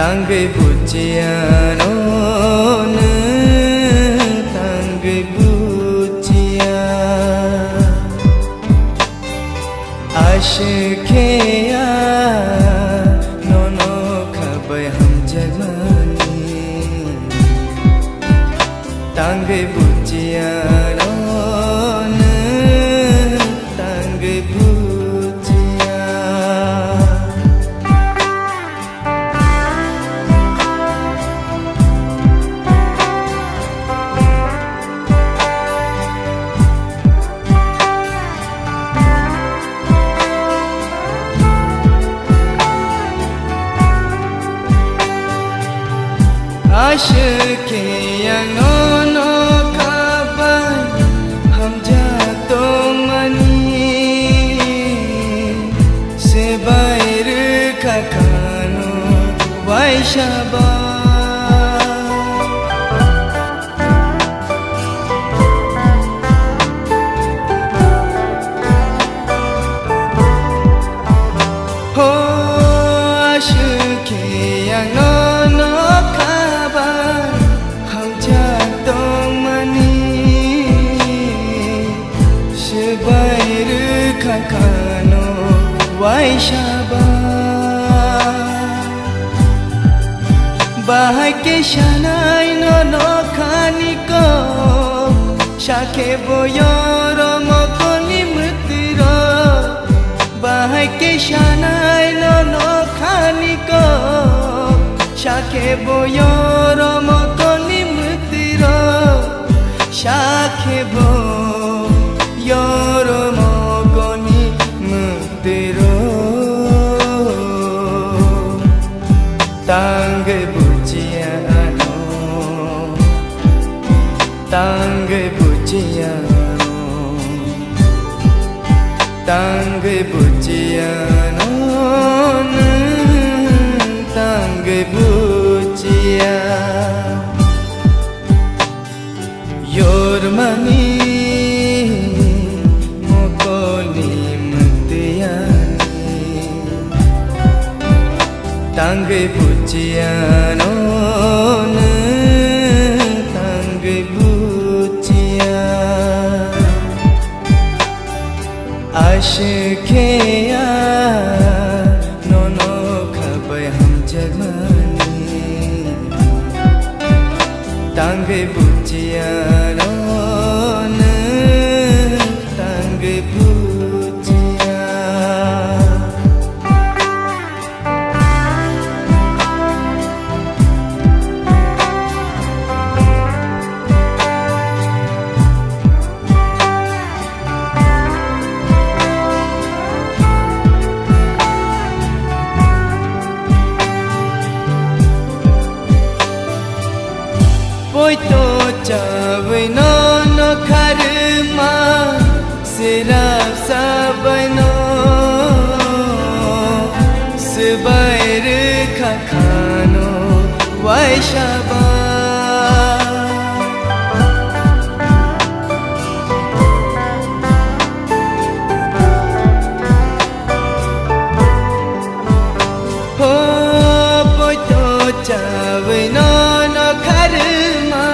Tanggai pujian tanggai pujian Asyiknya nono kabai ham jalani Tanggai pujian tanggai pujian Ashique yang nono kabar ham jatuh mani sebair kakano waishaba ho Ashique yang nono kakano waishaba bahai ke shanai no khaniko shake boyoro mokoni mutiro bahai ke shanai no khaniko shake boyoro mokoni mutiro shake boyoro Tanggai pujian tanggai pujian tanggai pujian tanggai pujian Yormani Tanggai pujian tanggai pujian Asyiknya nono kabai ham jalani Tanggai pujian tanggai pujian Poito cabai nono karma serap sabai no sebair kakano waishaba ho poito cabai nono karma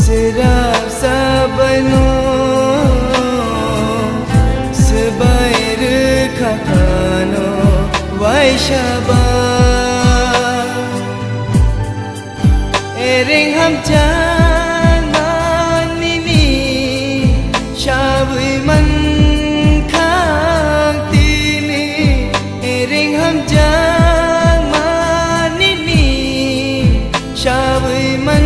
serap sabai no sebair kakano waishaba ering ham janani ni shabui man khang tini ering ham janani ni shabui man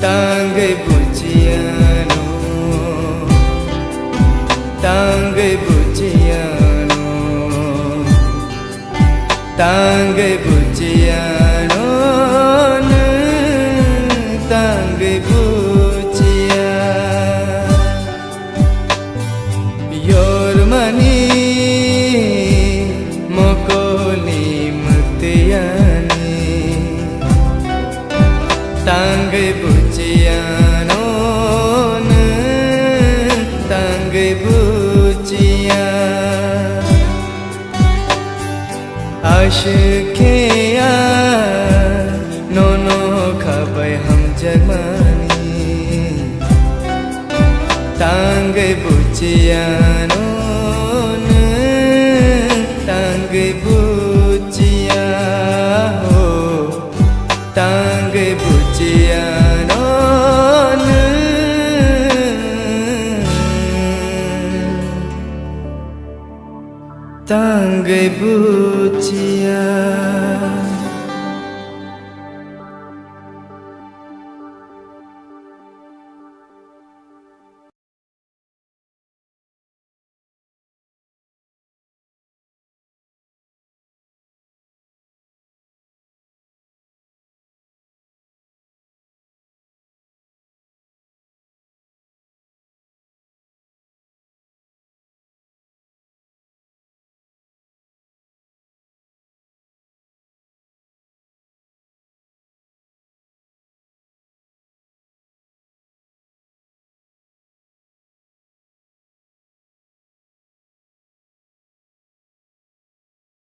Tanggai pujian tanggai pujian tanggai pujian tanggai pujian Yormani mokoni mutiyani Tangai bucianon Tangai bucian Aşıkya Nono khabai ham jagmani Tangai bucianon Tangai bucian Tangai bucianon Tangai bucian